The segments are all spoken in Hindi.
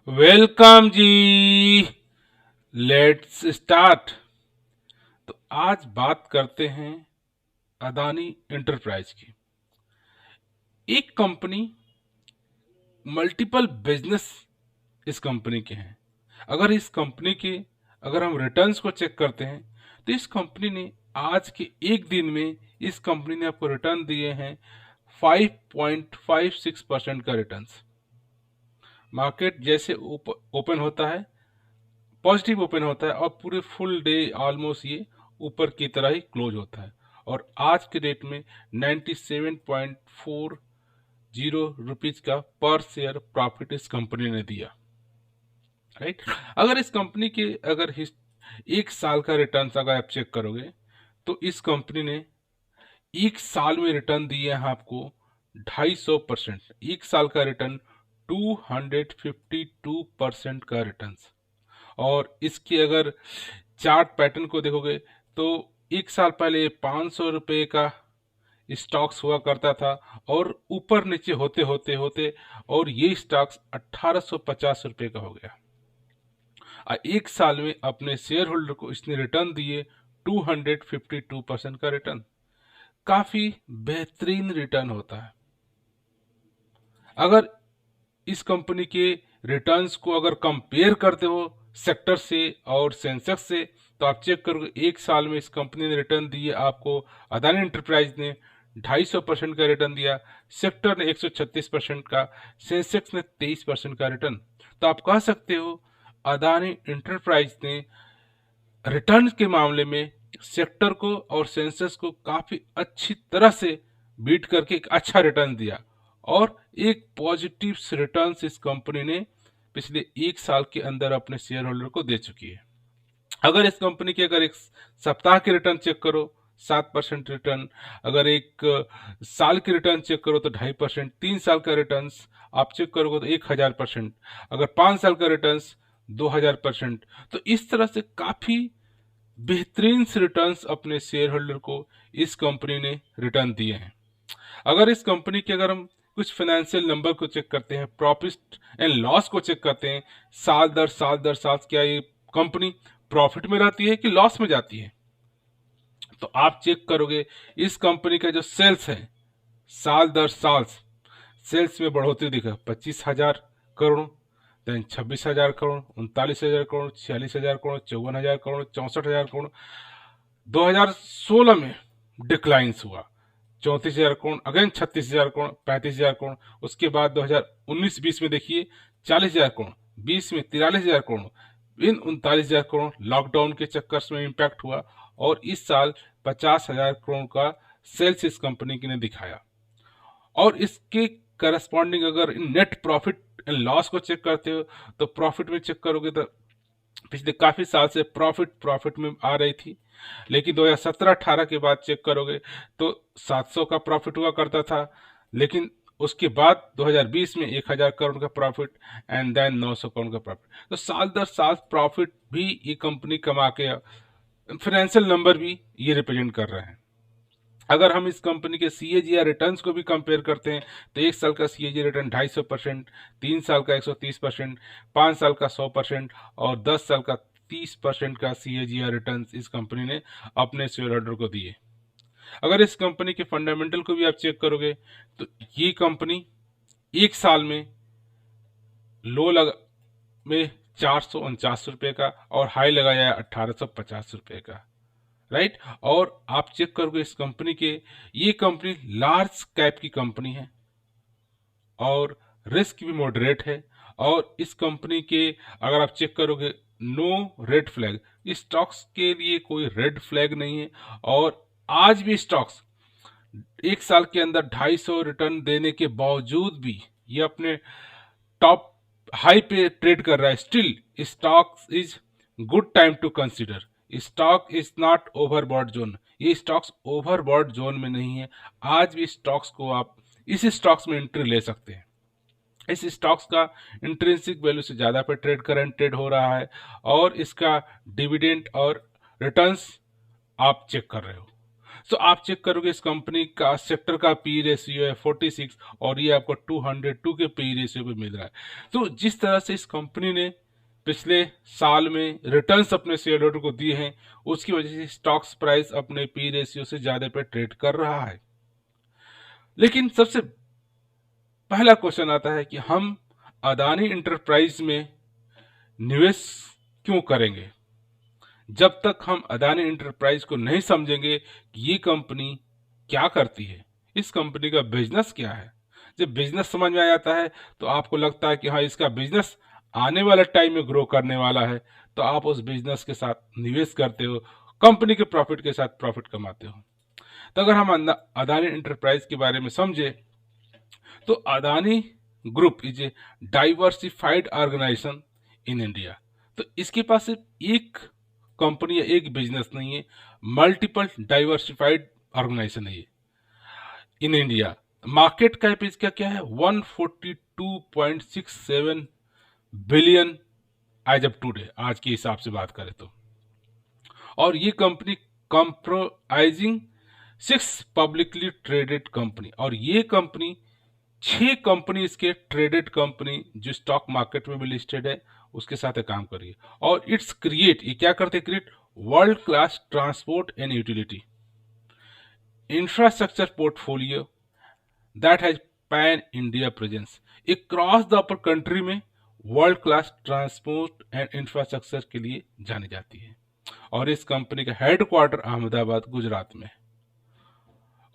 Welcome ji. Let's start. तो आज बात करते हैं अदानी एंटरप्राइज की। एक कंपनी, मल्टीपल बिजनेस इस कंपनी के हैं। अगर इस कंपनी के अगर हम रिटर्न्स को चेक करते हैं तो इस कंपनी ने आज के एक दिन में इस कंपनी ने आपको रिटर्न दिए हैं 5.56% का रिटर्न्स। मार्केट जैसे ओपन होता है, पॉजिटिव ओपन होता है और पूरे फुल डे ऑलमोस्ट ये ऊपर की तरह ही क्लोज होता है। और आज के डेट में 97.40 रुपीज का पर शेयर प्रॉफिट इस कंपनी ने दिया। राइट। अगर इस कंपनी के अगर एक साल का रिटर्न अगर आप चेक करोगे तो इस कंपनी ने एक साल में रिटर्न दिए हैं आपको 250%। एक साल का रिटर्न 252% का रिटर्न। और इसकी अगर चार्ट पैटर्न को देखोगे तो एक साल पहले 500 रुपये का स्टॉक्स हुआ करता था और ऊपर नीचे होते होते होते और ये स्टॉक्स 1850 रुपये का हो गया। एक साल में अपने शेयर होल्डर को इसने रिटर्न दिए 252% का रिटर्न। काफी बेहतरीन रिटर्न होता है। अगर इस कंपनी के रिटर्न्स को अगर कंपेयर करते हो सेक्टर से और सेंसेक्स से तो आप चेक करोगे एक साल में इस कंपनी ने रिटर्न दिए आपको। अदानी एंटरप्राइज ने 250% का रिटर्न दिया, सेक्टर ने 136% का, सेंसेक्स ने 23% का रिटर्न। तो आप कह सकते हो अदानी एंटरप्राइज ने रिटर्न के मामले में सेक्टर को और सेंसेक्स को काफी अच्छी तरह से बीट करके एक अच्छा रिटर्न दिया और एक पॉजिटिव रिटर्न इस कंपनी ने पिछले एक साल के अंदर अपने शेयर होल्डर को दे चुकी है। अगर इस कंपनी के अगर एक सप्ताह के रिटर्न चेक करो 7% रिटर्न, अगर एक साल की रिटर्न चेक करो तो 2.5%, 3 साल का रिटर्न आप चेक करोगे तो 1000%, अगर 5 साल का रिटर्न 2000%। तो इस तरह से काफी बेहतरीन रिटर्न्स अपने शेयर होल्डर को इस कंपनी ने रिटर्न दिए हैं। अगर इस कंपनी के अगर हम कुछ फाइनेंशियल नंबर को चेक करते हैं, प्रॉफिट एंड लॉस को चेक करते हैं, साल दर साल दर साल क्या ये कंपनी प्रॉफिट में रहती है कि लॉस में जाती है, तो आप चेक करोगे इस कंपनी का जो सेल्स है साल दर साल सेल्स में बढ़ोतरी दिखा 25,000 करोड़, देन 26,000 करोड़, 39,000 करोड़, 46,000 करोड़, 54,000 करोड़, 64,000 करोड़। 2016 में डिक्लाइंस हुआ 34,000 करोड़, अगेन 36,000 करोड़, 35,000 करोड़। उसके बाद 2019-20 में देखिए 40,000 करोड़, 20 में 43,000 करोड़। इन 39,000 करोड़ लॉकडाउन के चक्कर में इम्पैक्ट हुआ और इस साल 50,000 करोड़ का सेल्स इस कंपनी ने दिखाया। और इसके करस्पॉन्डिंग अगर नेट प्रॉफिट एंड लॉस को चेक करते हो तो प्रॉफिट में चेक करोगे तो पिछले काफी साल से प्रॉफिट में आ रही थी, लेकिन 2017-18 के बाद चेक करोगे तो 700 का प्रॉफिट हुआ करता था, लेकिन उसके बाद 2020 में 1,000 करोड़ का प्रॉफिट एंड देन 900 करोड़ का प्रॉफिट। तो साल दर साल प्रॉफिट भी ये कंपनी कमा के फाइनेंशियल नंबर भी ये रिप्रेजेंट कर रहे हैं। अगर हम इस कंपनी के सीएजी रिटर्न्स को भी कंपेयर करते हैं तो एक साल का सीएजी रिटर्न 250%, 3 साल का 130%, 5 साल का 100% और 10 साल का 30% का सीएजी रिटर्न इस कंपनी ने अपने शेयर होल्डर को दिए। अगर इस कंपनी के फंडामेंटल को भी आप चेक करोगे तो ये कंपनी एक साल में लो में 449 रुपये का और हाई लगाया है 1,850 रुपये का। राइट। और आप चेक करोगे इस कंपनी के, ये कंपनी लार्ज कैप की कंपनी है और रिस्क भी मॉडरेट है। और इस कंपनी के अगर आप चेक करोगे नो रेड फ्लैग, इस स्टॉक्स के लिए कोई रेड फ्लैग नहीं है। और आज भी स्टॉक्स एक साल के अंदर 250 रिटर्न देने के बावजूद भी ये अपने टॉप हाई पे ट्रेड कर रहा है। Still stock is good time to consider. Stock is not overbought zone, ये स्टॉक्स ओवरबॉट जोन में नहीं है। आज भी स्टॉक्स को आप इस स्टॉक्स में एंट्री ले सकते हैं। इस स्टॉक्स का इंट्रिंसिक वैल्यू से ज़्यादा पे करंट ट्रेड हो रहा है और इसका डिविडेंड और रिटर्न्स आप चेक कर रहे हो। सो आप चेक करोगे इस कंपनी का सेक्टर का पी रेशियो है 46 और ये आपको 202 के पी रेशियो पे मिल रहा है। तो जिस तरह से इस कंपनी ने पिछले साल में रिटर्न्स अपने शेयर होल्डर को दिए हैं, उसकी वजह से स्टॉक्स प्राइस अपने पी रेशियो से ज्यादा पे ट्रेड कर रहा है। लेकिन सबसे पहला क्वेश्चन आता है कि हम अदानी इंटरप्राइज में निवेश क्यों करेंगे? जब तक हम अदानी इंटरप्राइज को नहीं समझेंगे कि ये कंपनी क्या करती है, इस कंपनी का बिजनेस क्या है। जब बिजनेस समझ में आ जाता है तो आपको लगता है कि हाँ, इसका बिजनेस आने वाले टाइम में ग्रो करने वाला है, तो आप उस बिजनेस के साथ निवेश करते हो, कंपनी के प्रॉफिट के साथ प्रॉफिट कमाते हो। तो अगर हम अदानी इंटरप्राइज के बारे में समझे तो Adani group is a diversified organisation in India. तो इसके पास सिर्फ एक कंपनी या एक बिजनेस नहीं है, मल्टीपल डाइवर्सिफाइड ऑर्गेनाइजेशन है ये इन इंडिया। मार्केट कैप इसका क्या है? 142.67 बिलियन एज ऑफ टुडे, आज के हिसाब से बात करें तो। और ये company compromising 6 publicly traded company, और ये कंपनी 6 कंपनी इसके ट्रेडेड कंपनी जो स्टॉक मार्केट में भी लिस्टेड है उसके साथ काम करिए। और इट्स क्रिएट, ये क्या करते? Create world class transport and utility infrastructure portfolio that has pan India presence. Cross the upper country में world class transport and infrastructure के लिए जानी जाती है। और इस कंपनी का हेडक्वार्टर अहमदाबाद गुजरात में।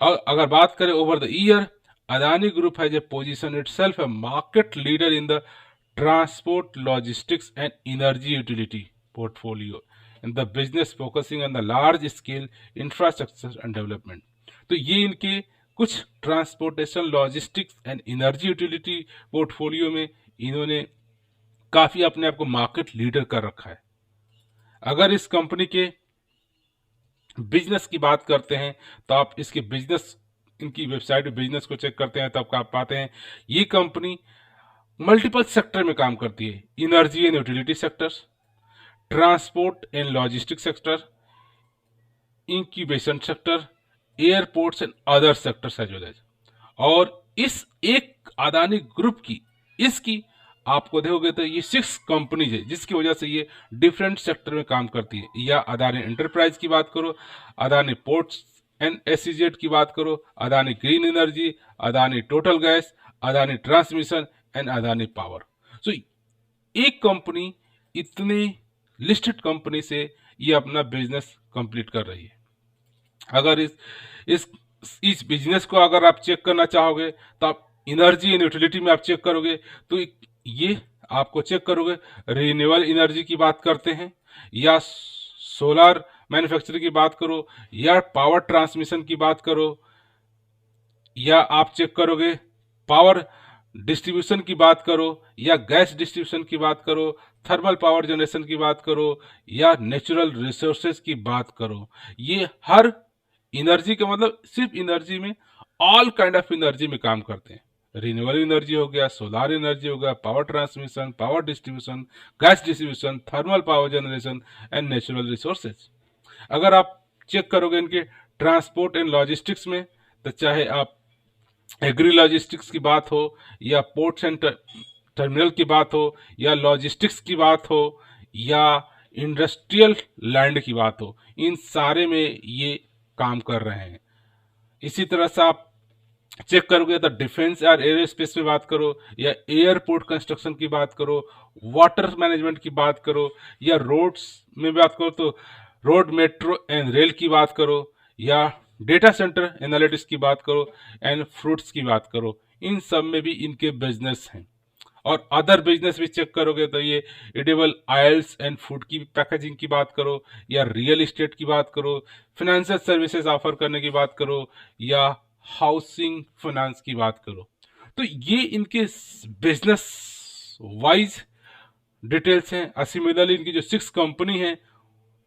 और अगर बात करें over the year, Adani Group has a position itself a market leader in the transport, logistics and energy utility portfolio in the business focusing on the large scale infrastructure and development। तो ये इनके कुछ transportation, logistics and energy utility portfolio में इन्होंने काफी अपने आप को मार्केट लीडर कर रखा है। अगर इस कंपनी के बिजनेस की बात करते हैं तो आप इसके बिजनेस, इनकी वेबसाइट पे बिजनेस को चेक करते हैं तब आप पाते हैं ये कंपनी मल्टीपल सेक्टर में काम करती है। Energy and utility sectors, transport and logistic sector, incubation sector, airports and other sectors as well as. और इस एक अदानी ग्रुप की, इसकी आपको देखोगे तो ये 6 कंपनीज है जिसकी वजह से ये डिफरेंट सेक्टर में काम करती है। या अदानी एंटरप्राइज की बात करो, अदानी पोर्ट्स एंड एसईजेड की बात करो, Adani Green Energy, Adani Total Gas, Adani Transmission and Adani Power. So एक कंपनी इतने लिस्टेड कंपनी से ये अपना बिजनेस कंप्लीट कर रही है। अगर इस बिजनेस को अगर आप चेक करना चाहोगे तो आप एनर्जी एंड यूटिलिटी में आप चेक करोगे तो ये आपको चेक करोगे रिन्यूएबल एनर्जी की बात करते हैं, या सोलर मैन्युफैक्चरिंग की बात करो, या पावर ट्रांसमिशन की बात करो, या आप चेक करोगे पावर डिस्ट्रीब्यूशन की बात करो, या गैस डिस्ट्रीब्यूशन की बात करो, थर्मल पावर जनरेशन की बात करो, या नेचुरल रिसोर्सेज की बात करो। ये हर एनर्जी का मतलब सिर्फ एनर्जी में ऑल काइंड ऑफ एनर्जी में काम करते हैं। रिन्यूएबल एनर्जी हो गया, सोलर एनर्जी हो गया, power transmission, power distribution, gas distribution, thermal power generation and natural resources. अगर आप चेक करोगे इनके ट्रांसपोर्ट एंड लॉजिस्टिक्स में, तो चाहे आप एग्री लॉजिस्टिक्स की बात हो, या पोर्ट्स एंड टर्मिनल की बात हो, या लॉजिस्टिक्स की बात हो, या इंडस्ट्रियल लैंड की बात हो, इन सारे में ये काम कर रहे हैं। इसी तरह से आप चेक करोगे तो डिफेंस और एरोस्पेस में बात करो, या एयरपोर्ट कंस्ट्रक्शन की बात करो, वाटर मैनेजमेंट की बात करो, या रोड्स में बात करो तो रोड, मेट्रो एंड रेल की बात करो, या डेटा सेंटर एनालिटिक्स की बात करो, एंड फ्रूट्स की बात करो, इन सब में भी इनके बिजनेस हैं। और अदर बिजनेस भी चेक करोगे तो ये एडिबल ऑयल्स एंड फूड की पैकेजिंग की बात करो, या रियल एस्टेट की बात करो, फाइनेंशियल सर्विसेज ऑफर करने की बात करो, या हाउसिंग फाइनेंस की बात करो। तो ये इनके बिजनेस वाइज डिटेल्स हैं। सिमिलरली इनकी जो 6 कंपनी है,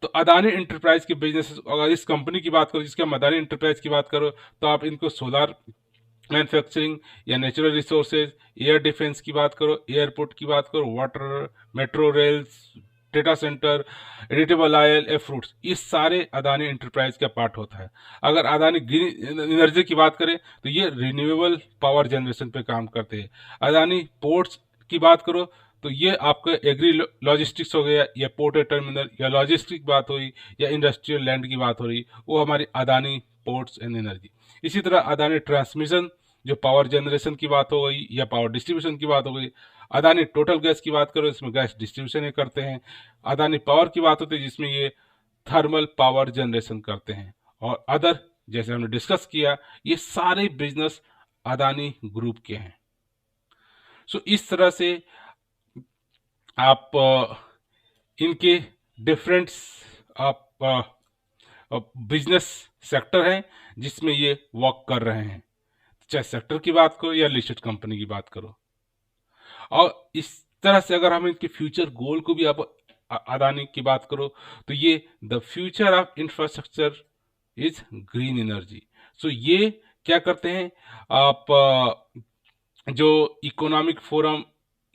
तो अदानी इंटरप्राइज के बिजनेस, अगर इस कंपनी की बात करो जिसके हम अदानी इंटरप्राइज की बात करो, तो आप इनको सोलर मैन्युफैक्चरिंग, या नेचुरल रिसोर्सेज, एयर डिफेंस की बात करो, एयरपोर्ट की बात करो, water, metro rails, data centre, editable oil, fruits, ये सारे अदानी इंटरप्राइज का पार्ट होता है। अगर अदानी ग्रीन एनर्जी की बात करें तो ये रिन्यूएबल पावर जनरेशन पे काम करते हैं। अदानी पोर्ट्स की बात करो तो ये आपका एग्री लॉजिस्टिक्स हो गया, या पोर्ट टर्मिनल, या लॉजिस्टिक की बात हुई, या इंडस्ट्रियल लैंड की बात हो रही, वो हमारी अदानी पोर्ट्स एंड एनर्जी। इसी तरह अदानी ट्रांसमिशन, जो पावर जनरेशन की बात हो गई या पावर डिस्ट्रीब्यूशन की बात हो गई। अदानी टोटल गैस की बात करो, इसमें गैस डिस्ट्रीब्यूशन ये करते हैं। अदानी पावर की बात होती है जिसमें ये थर्मल पावर जनरेशन करते हैं। और अदर, जैसे हमने डिस्कस किया, ये सारे बिजनेस अदानी ग्रुप के हैं। सो इस तरह से आप इनके डिफरेंट आप बिजनेस सेक्टर हैं जिसमें ये वर्क कर रहे हैं, चाहे सेक्टर की बात करो या लिस्टेड कंपनी की बात करो। और इस तरह से अगर हम इनके फ्यूचर गोल को भी आप अदानी की बात करो तो ये the future of infrastructure is green energy. So ये क्या करते हैं, आप जो इकोनॉमिक फोरम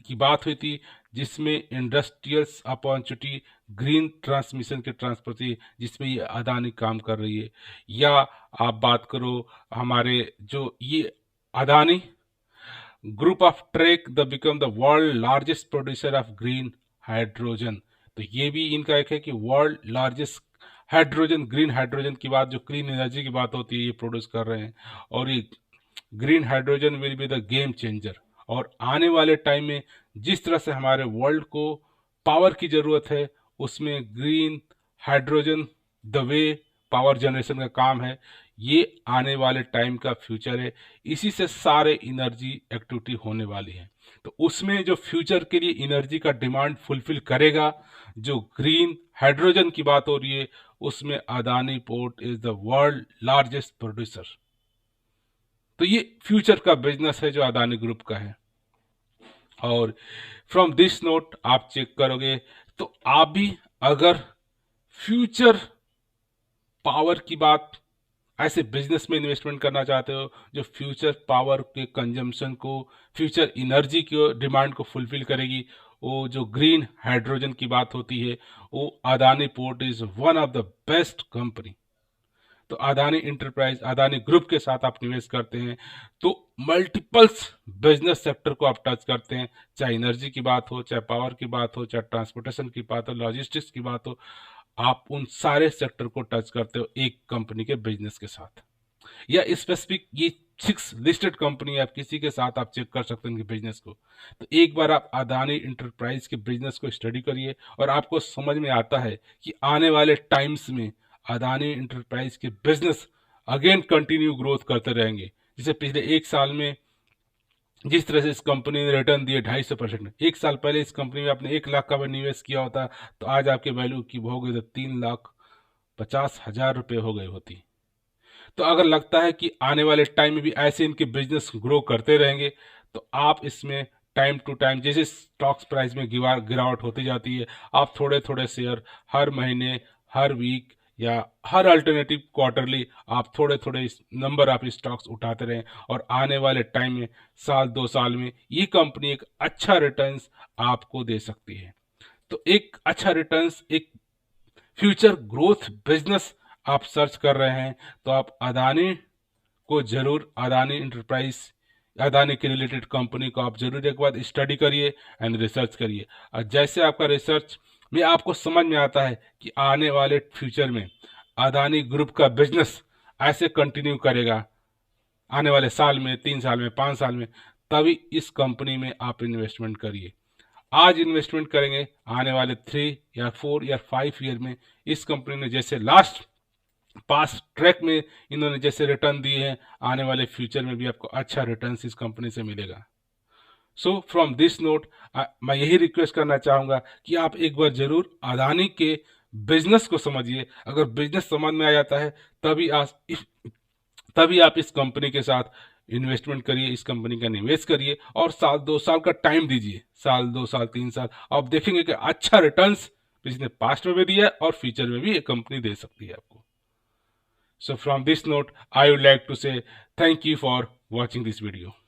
की बात हुई थी जिसमें इंडस्ट्रियल्स अपॉर्चुनिटी ग्रीन ट्रांसमिशन के ट्रांसफर थी, जिसमें ये अदानी काम कर रही है, या आप बात करो हमारे जो ये Adani group of trek the become the world largest producer of green hydrogen. तो ये भी इनका एक है कि world largest hydrogen, green hydrogen की बात, जो क्लीन एनर्जी की बात होती है, ये प्रोड्यूस कर रहे हैं। और ये green hydrogen will be the game changer. और आने वाले टाइम में जिस तरह से हमारे वर्ल्ड को पावर की ज़रूरत है, उसमें green hydrogen the way power generation का काम है, ये आने वाले टाइम का फ्यूचर है। इसी से सारे एनर्जी एक्टिविटी होने वाली है। तो उसमें जो फ्यूचर के लिए एनर्जी का डिमांड फुलफिल करेगा, जो ग्रीन हाइड्रोजन की बात हो रही है, उसमें Adani port is the world largest producer. तो ये फ्यूचर का बिजनेस है जो अदानी ग्रुप का है। और फ्रॉम दिस नोट आप चेक करोगे तो आप भी अगर फ्यूचर पावर की बात, ऐसे बिजनेस में इन्वेस्टमेंट करना चाहते हो जो फ्यूचर पावर के कंजम्पशन को, फ्यूचर एनर्जी की डिमांड को फुलफिल करेगी, वो जो ग्रीन हाइड्रोजन की बात होती है, वो Adani port is one of the best company. तो अदानी इंटरप्राइज, अदानी ग्रुप के साथ आप निवेश करते हैं तो मल्टीपल्स बिजनेस सेक्टर को आप टच करते हैं, चाहे एनर्जी की बात हो, चाहे पावर की बात हो, चाहे ट्रांसपोर्टेशन की बात हो, लॉजिस्टिक्स की बात हो, आप उन सारे सेक्टर को टच करते हो एक कंपनी के बिजनेस के साथ। या स्पेसिफिक ये 6 लिस्टेड कंपनी आप किसी के साथ आप चेक कर सकते हैं उनके बिजनेस को। तो एक बार आप अदानी इंटरप्राइज के बिजनेस को स्टडी करिए और आपको समझ में आता है कि आने वाले टाइम्स में अदानी इंटरप्राइज के बिजनेस अगेन कंटिन्यू ग्रोथ करते रहेंगे। जैसे पिछले एक साल में जिस तरह से इस कंपनी ने रिटर्न दिए 250%, एक साल पहले इस कंपनी में आपने 1 लाख का निवेश किया होता तो आज आपकी वैल्यू की हो गई तो 3,50,000 रुपये हो गई होती। तो अगर लगता है कि आने वाले टाइम में भी ऐसे इनके बिजनेस ग्रो करते रहेंगे तो आप इसमें टाइम टू टाइम, जैसे स्टॉक्स प्राइस में गिरावट होती जाती है, आप थोड़े थोड़े शेयर हर महीने, हर वीक या हर अल्टरनेटिव क्वार्टरली आप थोड़े थोड़े नंबर आप स्टॉक्स उठाते रहें। और आने वाले टाइम में, साल 2 साल में, ये कंपनी एक अच्छा रिटर्न्स आपको दे सकती है। तो एक अच्छा रिटर्न्स, एक फ्यूचर ग्रोथ बिजनेस आप सर्च कर रहे हैं तो आप अदानी को जरूर, अदानी इंटरप्राइज, अदानी के रिलेटेड कंपनी को आप जरूर एक बार स्टडी करिए एंड रिसर्च करिए। और जैसे आपका रिसर्च में आपको समझ में आता है कि आने वाले फ्यूचर में अदानी ग्रुप का बिजनेस ऐसे कंटिन्यू करेगा आने वाले साल में, 3 साल में, 5 साल में, तभी इस कंपनी में आप इन्वेस्टमेंट करिए। आज इन्वेस्टमेंट करेंगे, आने वाले 3 या 4 या 5 ईयर में इस कंपनी ने जैसे लास्ट पास्ट ट्रैक में इन्होंने जैसे रिटर्न दिए हैं, आने वाले फ्यूचर में भी आपको अच्छा रिटर्न इस कंपनी से मिलेगा। सो फ्रॉम दिस नोट मैं यही रिक्वेस्ट करना चाहूँगा कि आप एक बार जरूर अदानी के बिजनेस को समझिए। अगर बिजनेस समझ में आ जाता है तभी आप इस कंपनी के साथ इन्वेस्टमेंट करिए, इस कंपनी का निवेश करिए और साल 2 साल का टाइम दीजिए, साल 2 साल 3 साल, आप देखेंगे कि अच्छा रिटर्न्स इसने पास्ट में भी दिया है और फ्यूचर में भी ये कंपनी दे सकती है आपको। So from this note, I would like to say thank you for watching this video.